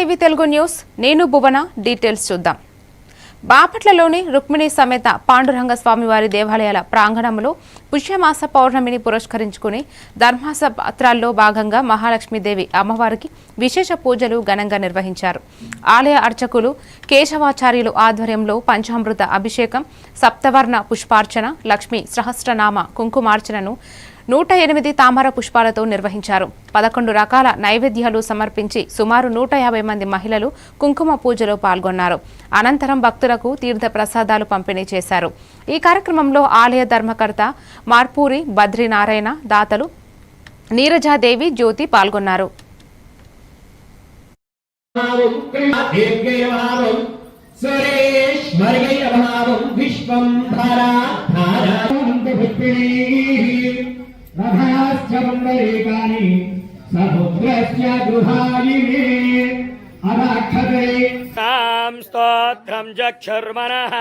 TV Telugu news నేను భువన details చూద్దాం. బాపట్లలోని రుక్మిణి సమేత పాండురంగ స్వామివారి దేవాలయాల ప్రాంగణంలో పుష్యమాస పౌర్ణమిని పురస్కరించుకుని ధర్మాస పత్రాల్లో భాగంగా మహాలక్ష్మీదేవి అమ్మవారికి విశేష పూజలు ఘనంగా నిర్వహించారు. ఆలయ అర్చకులు కేశవాచార్యులు ఆధ్వర్యంలో పంచామృత అభిషేకం, సప్తవర్ణ పుష్పార్చన, లక్ష్మీ సహస్రనామ కుంకుమార్చనను 108 తామర పుష్పాలతో నిర్వహించారు. 11 రకాల నైవేద్యాలు సమర్పించి సుమారు 150 మంది మహిళలు కుంకుమ పూజలో పాల్గొన్నారు. అనంతరం భక్తులకు తీర్థ ప్రసాదాలు పంపిణీ చేశారు. ఈ కార్యక్రమంలో ఆలయ ధర్మకర్త మార్పూరి బద్రీనారాయణ, దాతలు నీరజాదేవి, జ్యోతి పాల్గొన్నారు. स्तोत्रं जक्षुर्मनः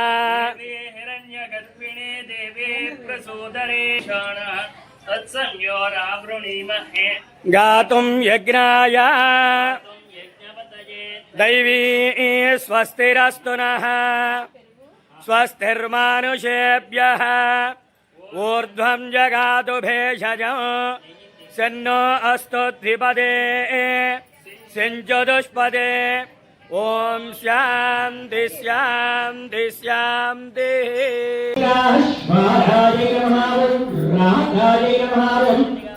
हिरण्यगर्भिणे देवी प्रसूदरेषाण तत्संयोरावृणीमहे गातुं यज्ञाय दैवी स्वस्तिरस्तु नः स्वस्तिर्मानुषेभ्यः ऊर्ध्वं जगातु भेषजं सन्नो अस्तु द्विपदे सिञ्चतुष्पदे ओम शांति शांति शांति।